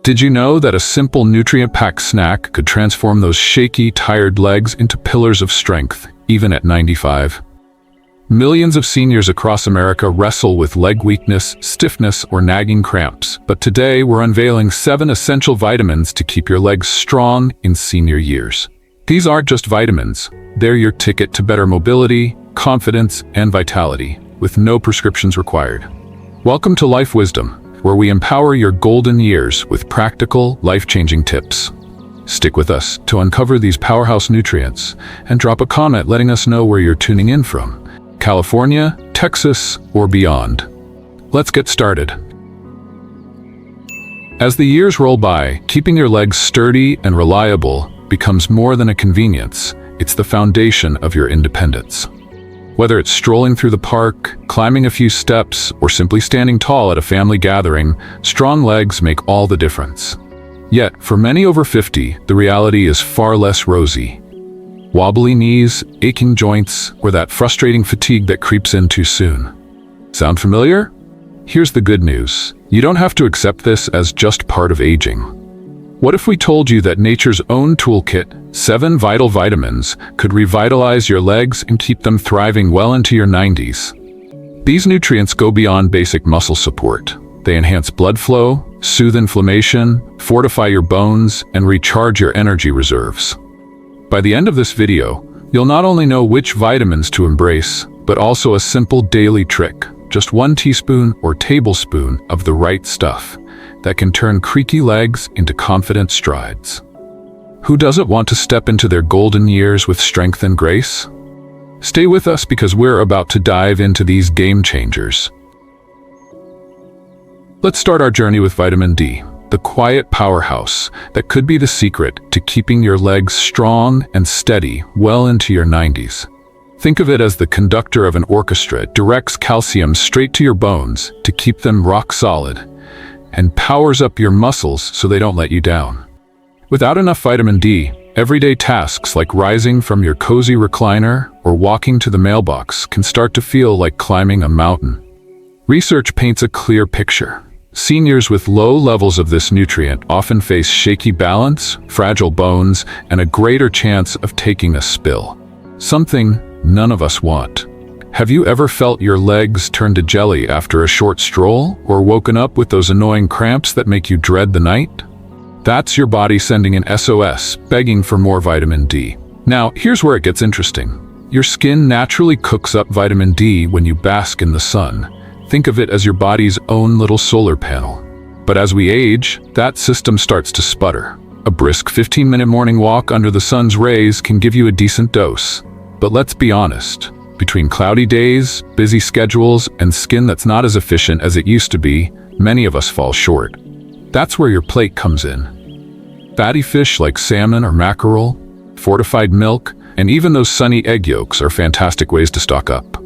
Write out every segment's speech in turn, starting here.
Did you know that a simple nutrient-packed snack could transform those shaky, tired legs into pillars of strength, even at 95? Millions of seniors across America wrestle with leg weakness, stiffness, or nagging cramps. But today, we're unveiling 7 essential vitamins to keep your legs strong in senior years. These aren't just vitamins. They're your ticket to better mobility, confidence, and vitality, with no prescriptions required. Welcome to Life Wisdom, where we empower your golden years with practical, life-changing tips. Stick with us to uncover these powerhouse nutrients and drop a comment letting us know where you're tuning in from. California, Texas, or beyond. Let's get started. As the years roll by, keeping your legs sturdy and reliable becomes more than a convenience. It's the foundation of your independence. Whether it's strolling through the park, climbing a few steps, or simply standing tall at a family gathering, strong legs make all the difference. Yet, for many over 50, the reality is far less rosy. Wobbly knees, aching joints, or that frustrating fatigue that creeps in too soon. Sound familiar? Here's the good news. You don't have to accept this as just part of aging. What if we told you that nature's own toolkit, 7 vital vitamins, could revitalize your legs and keep them thriving well into your 90s? These nutrients go beyond basic muscle support. They enhance blood flow, soothe inflammation, fortify your bones, and recharge your energy reserves. By the end of this video, you'll not only know which vitamins to embrace, but also a simple daily trick, just 1 teaspoon or tablespoon of the right stuff, that can turn creaky legs into confident strides. Who doesn't want to step into their golden years with strength and grace? Stay with us because we're about to dive into these game changers. Let's start our journey with vitamin D, the quiet powerhouse that could be the secret to keeping your legs strong and steady well into your 90s. Think of it as the conductor of an orchestra. It directs calcium straight to your bones to keep them rock solid, and powers up your muscles so they don't let you down. Without enough vitamin D, everyday tasks like rising from your cozy recliner or walking to the mailbox can start to feel like climbing a mountain. Research paints a clear picture. Seniors with low levels of this nutrient often face shaky balance, fragile bones, and a greater chance of taking a spill. Something none of us want. Have you ever felt your legs turn to jelly after a short stroll, or woken up with those annoying cramps that make you dread the night? That's your body sending an SOS, begging for more vitamin D. Now, here's where it gets interesting. Your skin naturally cooks up vitamin D when you bask in the sun. Think of it as your body's own little solar panel. But as we age, that system starts to sputter. A brisk 15-minute morning walk under the sun's rays can give you a decent dose. But let's be honest. Between cloudy days, busy schedules, and skin that's not as efficient as it used to be, many of us fall short. That's where your plate comes in. Fatty fish like salmon or mackerel, fortified milk, and even those sunny egg yolks are fantastic ways to stock up.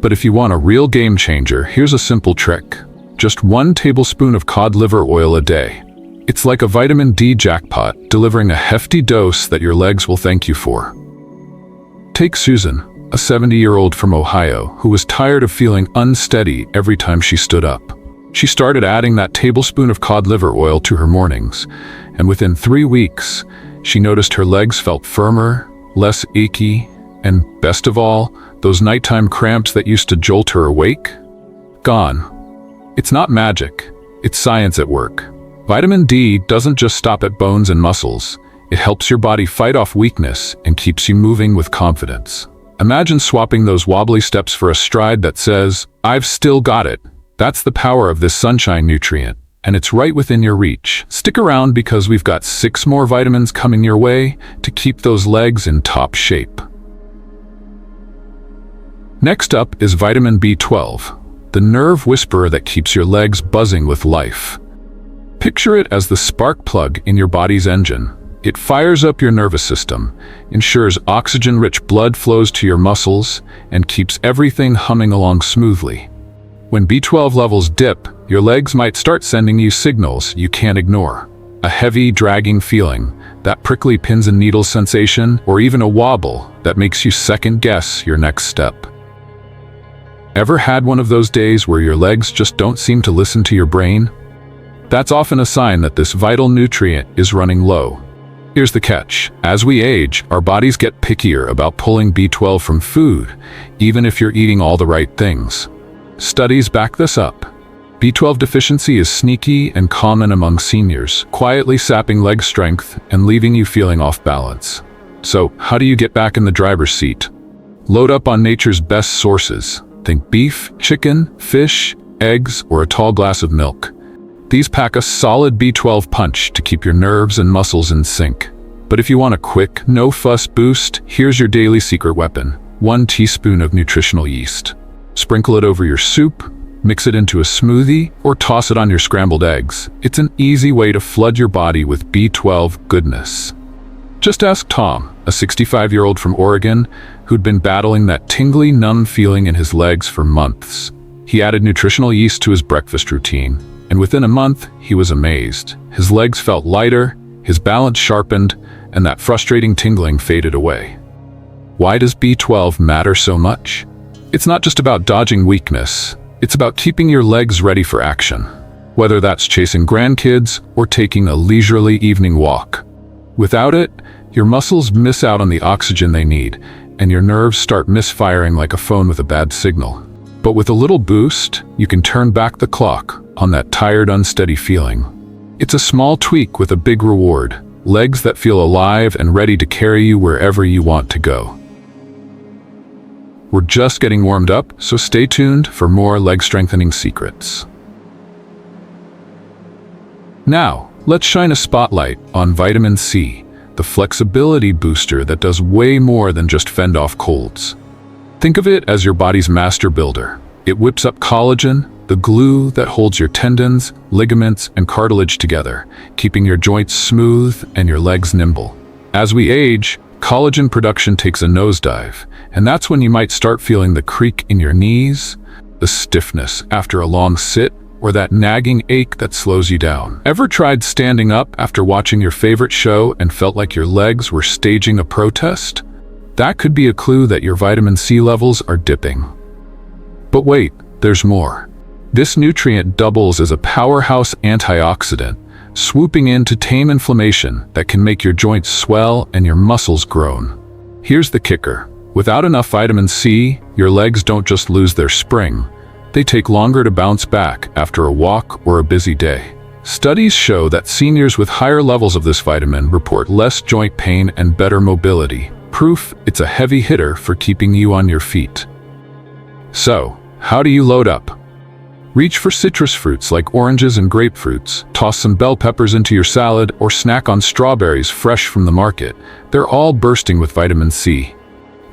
But if you want a real game changer, here's a simple trick. Just 1 tablespoon of cod liver oil a day. It's like a vitamin D jackpot, delivering a hefty dose that your legs will thank you for. Take Susan, a 70-year-old from Ohio, who was tired of feeling unsteady every time she stood up. She started adding that tablespoon of cod liver oil to her mornings, and within 3 weeks, she noticed her legs felt firmer, less achy, and best of all, those nighttime cramps that used to jolt her awake? Gone. It's not magic, it's science at work. Vitamin D doesn't just stop at bones and muscles. It helps your body fight off weakness and keeps you moving with confidence. Imagine swapping those wobbly steps for a stride that says, "I've still got it." That's the power of this sunshine nutrient, and it's right within your reach. Stick around because we've got 6 more vitamins coming your way to keep those legs in top shape. Next up is vitamin B12, the nerve whisperer that keeps your legs buzzing with life. Picture it as the spark plug in your body's engine. It fires up your nervous system, ensures oxygen-rich blood flows to your muscles, and keeps everything humming along smoothly. When B12 levels dip, your legs might start sending you signals you can't ignore. A heavy, dragging feeling, that prickly pins and needles sensation, or even a wobble that makes you second-guess your next step. Ever had one of those days where your legs just don't seem to listen to your brain? That's often a sign that this vital nutrient is running low. Here's the catch. As we age, our bodies get pickier about pulling B12 from food, even if you're eating all the right things. Studies back this up. B12 deficiency is sneaky and common among seniors, quietly sapping leg strength and leaving you feeling off balance. So, how do you get back in the driver's seat? Load up on nature's best sources. Think beef, chicken, fish, eggs, or a tall glass of milk. These pack a solid B12 punch to keep your nerves and muscles in sync. But if you want a quick, no-fuss boost, here's your daily secret weapon: 1 teaspoon of nutritional yeast. Sprinkle it over your soup, mix it into a smoothie, or toss it on your scrambled eggs. It's an easy way to flood your body with B12 goodness. Just ask Tom, a 65-year-old from Oregon who'd been battling that tingly, numb feeling in his legs for months. He added nutritional yeast to his breakfast routine, and within a month, he was amazed. His legs felt lighter, his balance sharpened, and that frustrating tingling faded away. Why does B12 matter so much? It's not just about dodging weakness. It's about keeping your legs ready for action, whether that's chasing grandkids or taking a leisurely evening walk. Without it, your muscles miss out on the oxygen they need, and your nerves start misfiring like a phone with a bad signal. But with a little boost, you can turn back the clock on that tired, unsteady feeling. It's a small tweak with a big reward: legs that feel alive and ready to carry you wherever you want to go. We're just getting warmed up, so stay tuned for more leg-strengthening secrets. Now, let's shine a spotlight on vitamin C, the flexibility booster that does way more than just fend off colds. Think of it as your body's master builder. It whips up collagen, the glue that holds your tendons, ligaments, and cartilage together, keeping your joints smooth and your legs nimble. As we age, collagen production takes a nosedive, and that's when you might start feeling the creak in your knees, the stiffness after a long sit, or that nagging ache that slows you down. Ever tried standing up after watching your favorite show and felt like your legs were staging a protest? That could be a clue that your vitamin C levels are dipping. But wait, there's more. This nutrient doubles as a powerhouse antioxidant, swooping in to tame inflammation that can make your joints swell and your muscles groan. Here's the kicker. Without enough vitamin C, your legs don't just lose their spring. They take longer to bounce back after a walk or a busy day. Studies show that seniors with higher levels of this vitamin report less joint pain and better mobility. Proof it's a heavy hitter for keeping you on your feet. So, how do you load up? Reach for citrus fruits like oranges and grapefruits, toss some bell peppers into your salad, or snack on strawberries fresh from the market. They're all bursting with vitamin C.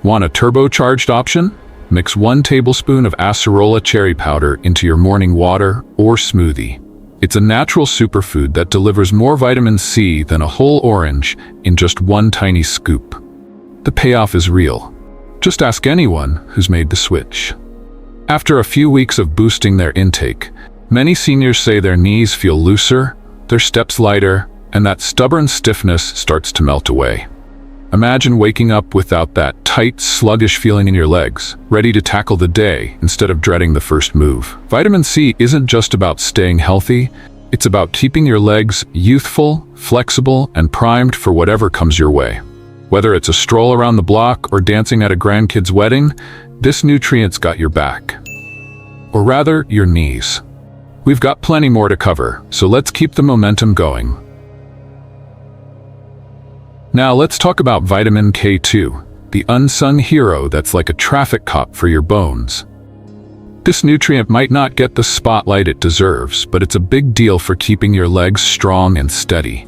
Want a turbocharged option? Mix 1 tablespoon of acerola cherry powder into your morning water or smoothie. It's a natural superfood that delivers more vitamin C than a whole orange in just 1 tiny scoop. The payoff is real. Just ask anyone who's made the switch. After a few weeks of boosting their intake, many seniors say their knees feel looser, their steps lighter, and that stubborn stiffness starts to melt away. Imagine waking up without that tight, sluggish feeling in your legs, ready to tackle the day instead of dreading the first move. Vitamin C isn't just about staying healthy, it's about keeping your legs youthful, flexible, and primed for whatever comes your way. Whether it's a stroll around the block or dancing at a grandkid's wedding, this nutrient's got your back. Or rather, your knees. We've got plenty more to cover, so let's keep the momentum going. Now let's talk about vitamin K2, the unsung hero that's like a traffic cop for your bones. This nutrient might not get the spotlight it deserves, but it's a big deal for keeping your legs strong and steady.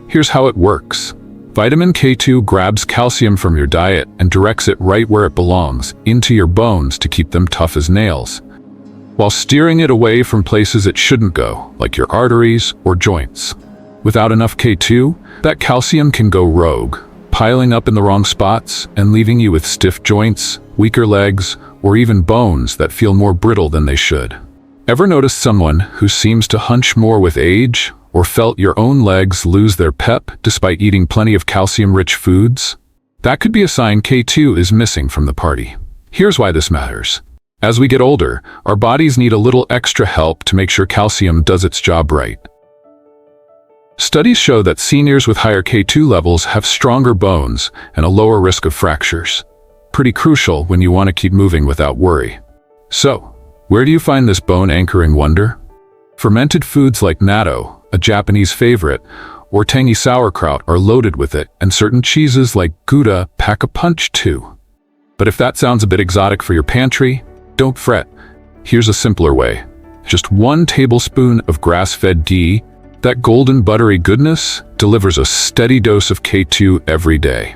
Here's how it works. Vitamin K2 grabs calcium from your diet and directs it right where it belongs, into your bones to keep them tough as nails, while steering it away from places it shouldn't go, like your arteries or joints. Without enough K2, that calcium can go rogue, piling up in the wrong spots and leaving you with stiff joints, weaker legs, or even bones that feel more brittle than they should. Ever noticed someone who seems to hunch more with age, or felt your own legs lose their pep despite eating plenty of calcium-rich foods? That could be a sign K2 is missing from the party. Here's why this matters. As we get older, our bodies need a little extra help to make sure calcium does its job right. Studies show that seniors with higher K2 levels have stronger bones and a lower risk of fractures. Pretty crucial when you want to keep moving without worry. So, where do you find this bone-anchoring wonder? Fermented foods like natto, a Japanese favorite, or tangy sauerkraut are loaded with it, and certain cheeses like Gouda pack a punch too. But if that sounds a bit exotic for your pantry, don't fret. Here's a simpler way. Just 1 tablespoon of grass-fed ghee. That golden buttery goodness delivers a steady dose of K2 every day.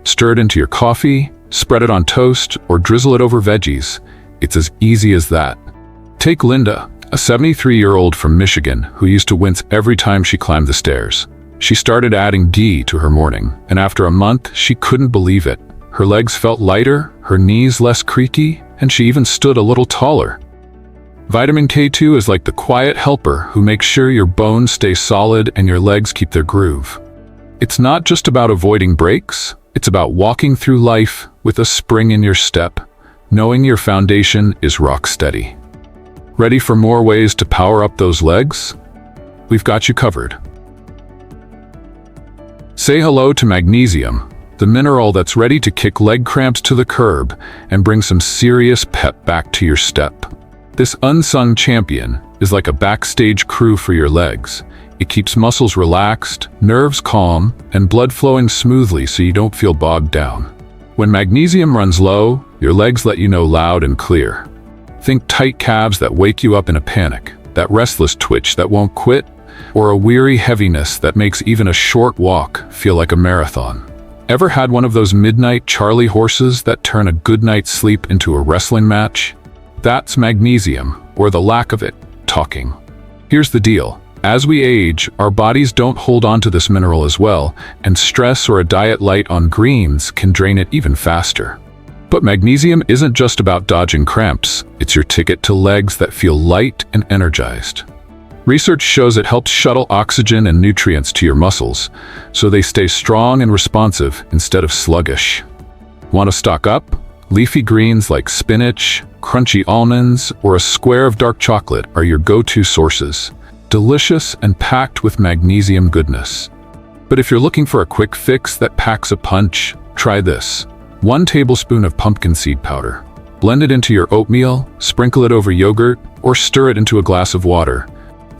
Stir it into your coffee, spread it on toast, or drizzle it over veggies. It's as easy as that. Take Linda, a 73-year-old from Michigan who used to wince every time she climbed the stairs. She started adding ghee to her morning, and after a month, she couldn't believe it. Her legs felt lighter, her knees less creaky, and she even stood a little taller. Vitamin K2 is like the quiet helper who makes sure your bones stay solid and your legs keep their groove. It's not just about avoiding breaks, it's about walking through life with a spring in your step, knowing your foundation is rock steady. Ready for more ways to power up those legs? We've got you covered. Say hello to magnesium, the mineral that's ready to kick leg cramps to the curb and bring some serious pep back to your step. This unsung champion is like a backstage crew for your legs. It keeps muscles relaxed, nerves calm, and blood flowing smoothly so you don't feel bogged down. When magnesium runs low, your legs let you know loud and clear. Think tight calves that wake you up in a panic, that restless twitch that won't quit, or a weary heaviness that makes even a short walk feel like a marathon. Ever had one of those midnight Charlie horses that turn a good night's sleep into a wrestling match? That's magnesium, or the lack of it, talking. Here's the deal. As we age, our bodies don't hold on to this mineral as well, and stress or a diet light on greens can drain it even faster. But magnesium isn't just about dodging cramps, it's your ticket to legs that feel light and energized. Research shows it helps shuttle oxygen and nutrients to your muscles, so they stay strong and responsive instead of sluggish. Want to stock up? Leafy greens like spinach, crunchy almonds, or a square of dark chocolate are your go-to sources. Delicious and packed with magnesium goodness. But if you're looking for a quick fix that packs a punch, try this. 1 tablespoon of pumpkin seed powder. Blend it into your oatmeal, sprinkle it over yogurt, or stir it into a glass of water.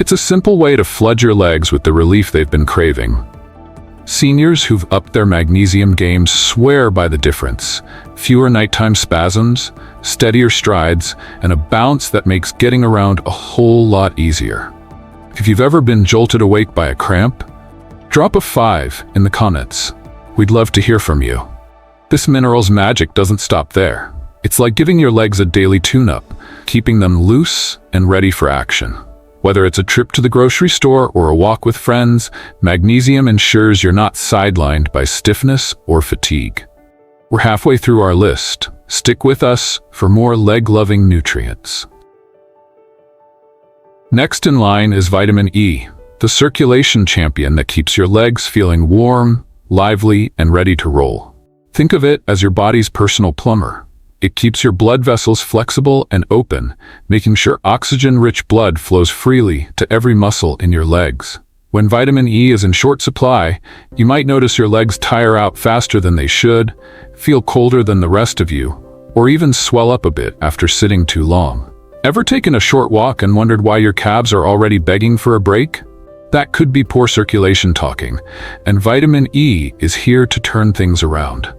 It's a simple way to flood your legs with the relief they've been craving. Seniors who've upped their magnesium game swear by the difference. Fewer nighttime spasms, steadier strides, and a bounce that makes getting around a whole lot easier. If you've ever been jolted awake by a cramp, drop a 5 in the comments. We'd love to hear from you. This mineral's magic doesn't stop there. It's like giving your legs a daily tune-up, keeping them loose and ready for action. Whether it's a trip to the grocery store or a walk with friends, magnesium ensures you're not sidelined by stiffness or fatigue. We're halfway through our list. Stick with us for more leg-loving nutrients. Next in line is vitamin E, the circulation champion that keeps your legs feeling warm, lively, and ready to roll. Think of it as your body's personal plumber. It keeps your blood vessels flexible and open, making sure oxygen-rich blood flows freely to every muscle in your legs. When vitamin E is in short supply, you might notice your legs tire out faster than they should, feel colder than the rest of you, or even swell up a bit after sitting too long. Ever taken a short walk and wondered why your calves are already begging for a break? That could be poor circulation talking, and vitamin E is here to turn things around.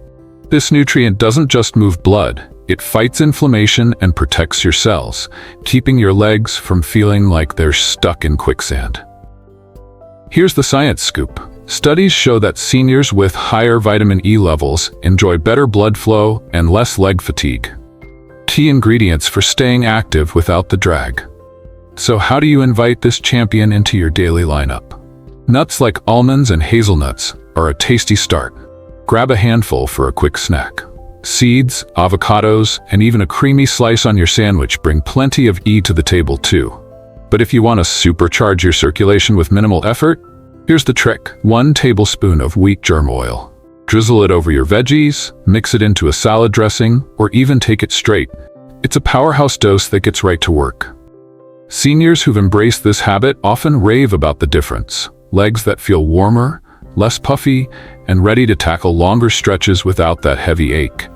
This nutrient doesn't just move blood, it fights inflammation and protects your cells, keeping your legs from feeling like they're stuck in quicksand. Here's the science scoop. Studies show that seniors with higher vitamin E levels enjoy better blood flow and less leg fatigue. Key ingredients for staying active without the drag. So how do you invite this champion into your daily lineup? Nuts like almonds and hazelnuts are a tasty start. Grab a handful for a quick snack. Seeds, avocados, and even a creamy slice on your sandwich bring plenty of E to the table too. But if you want to supercharge your circulation with minimal effort, here's the trick. 1 tablespoon of wheat germ oil. Drizzle it over your veggies, mix it into a salad dressing, or even take it straight. It's a powerhouse dose that gets right to work. Seniors who've embraced this habit often rave about the difference. legs that feel warmer, less puffy, and ready to tackle longer stretches without that heavy ache.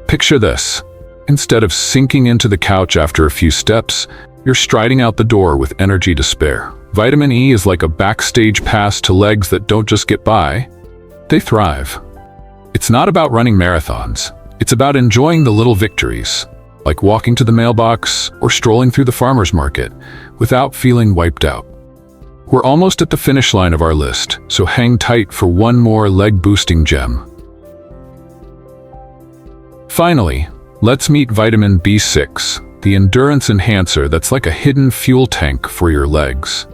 Picture this. Instead of sinking into the couch after a few steps, you're striding out the door with energy to spare. Vitamin E is like a backstage pass to legs that don't just get by, they thrive. It's not about running marathons. It's about enjoying the little victories, like walking to the mailbox or strolling through the farmer's market, without feeling wiped out. We're almost at the finish line of our list, so hang tight for one more leg-boosting gem. Finally, let's meet vitamin B6, the endurance enhancer that's like a hidden fuel tank for your legs.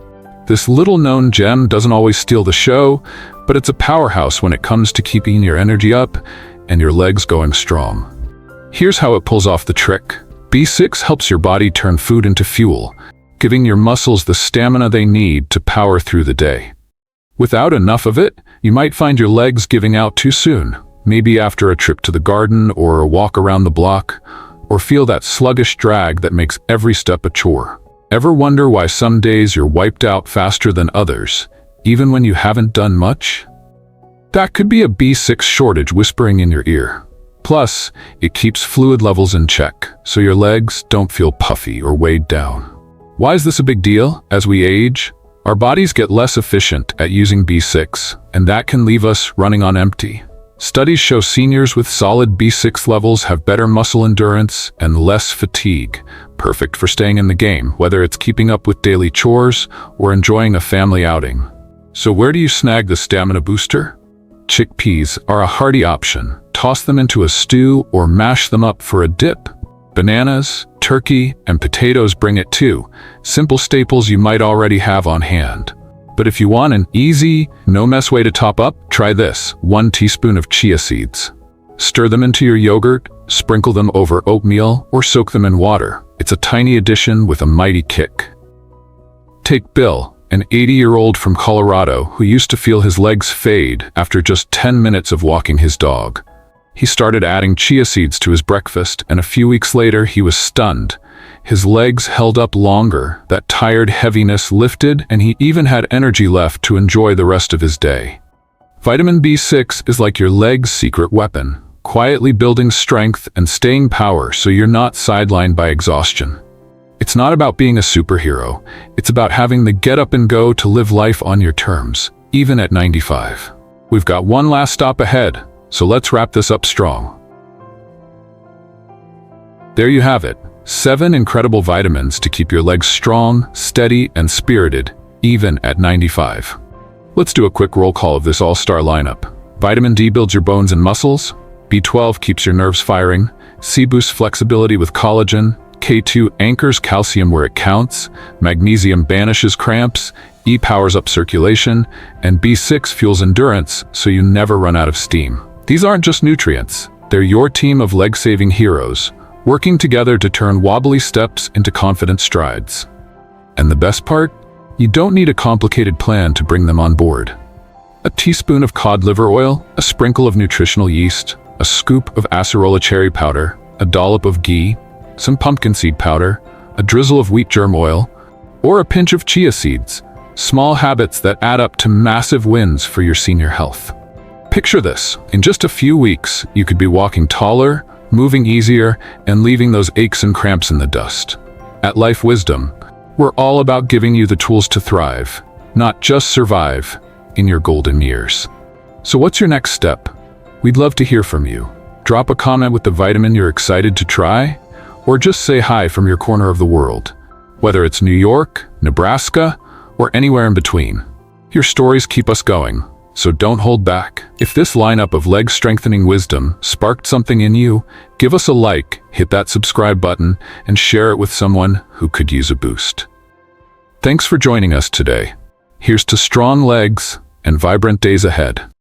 This little-known gem doesn't always steal the show, but it's a powerhouse when it comes to keeping your energy up and your legs going strong. Here's how it pulls off the trick. B6 helps your body turn food into fuel, giving your muscles the stamina they need to power through the day. Without enough of it, you might find your legs giving out too soon, maybe after a trip to the garden or a walk around the block, or feel that sluggish drag that makes every step a chore. Ever wonder why some days you're wiped out faster than others, even when you haven't done much? That could be a B6 shortage whispering in your ear. Plus, it keeps fluid levels in check, so your legs don't feel puffy or weighed down. Why is this a big deal? As we age, our bodies get less efficient at using B6, and that can leave us running on empty. Studies show seniors with solid B6 levels have better muscle endurance and less fatigue, perfect for staying in the game, whether it's keeping up with daily chores or enjoying a family outing. So where do you snag the stamina booster? Chickpeas are a hearty option. Toss them into a stew or mash them up for a dip. Bananas, turkey, and potatoes bring it too. Simple staples you might already have on hand. But if you want an easy, no-mess way to top up, try this: 1 teaspoon of chia seeds. Stir them into your yogurt, sprinkle them over oatmeal, or soak them in water. It's a tiny addition with a mighty kick. Take Bill, an 80-year-old from Colorado who used to feel his legs fade after just 10 minutes of walking his dog. He started adding chia seeds to his breakfast, and a few weeks later he was stunned. His legs held up longer, that tired heaviness lifted, and he even had energy left to enjoy the rest of his day. Vitamin B6 is like your leg's secret weapon, quietly building strength and staying power so you're not sidelined by exhaustion. It's not about being a superhero. It's about having the get up and go to live life on your terms, even at 95. We've got one last stop ahead, so let's wrap this up strong. There you have it. 7 incredible vitamins to keep your legs strong, steady, and spirited, even at 95. Let's do a quick roll call of this all-star lineup. Vitamin D builds your bones and muscles. B12 keeps your nerves firing. C boosts flexibility with collagen. K2 anchors calcium where it counts. Magnesium banishes cramps. E powers up circulation. And B6 fuels endurance so you never run out of steam. These aren't just nutrients. They're your team of leg-saving heroes, working together to turn wobbly steps into confident strides. And the best part? You don't need a complicated plan to bring them on board. A teaspoon of cod liver oil, a sprinkle of nutritional yeast, a scoop of acerola cherry powder, a dollop of ghee, some pumpkin seed powder, a drizzle of wheat germ oil, or a pinch of chia seeds. Small habits that add up to massive wins for your senior health. Picture this. In just a few weeks, you could be walking taller, moving easier, and leaving those aches and cramps in the dust. At Life Wisdom, we're all about giving you the tools to thrive, not just survive, in your golden years. So what's your next step? We'd love to hear from you. Drop a comment with the vitamin you're excited to try, or just say hi from your corner of the world. Whether it's New York, Nebraska, or anywhere in between. Your stories keep us going. So don't hold back. If this lineup of leg-strengthening wisdom sparked something in you, give us a like, hit that subscribe button, and share it with someone who could use a boost. Thanks for joining us today. Here's to strong legs and vibrant days ahead.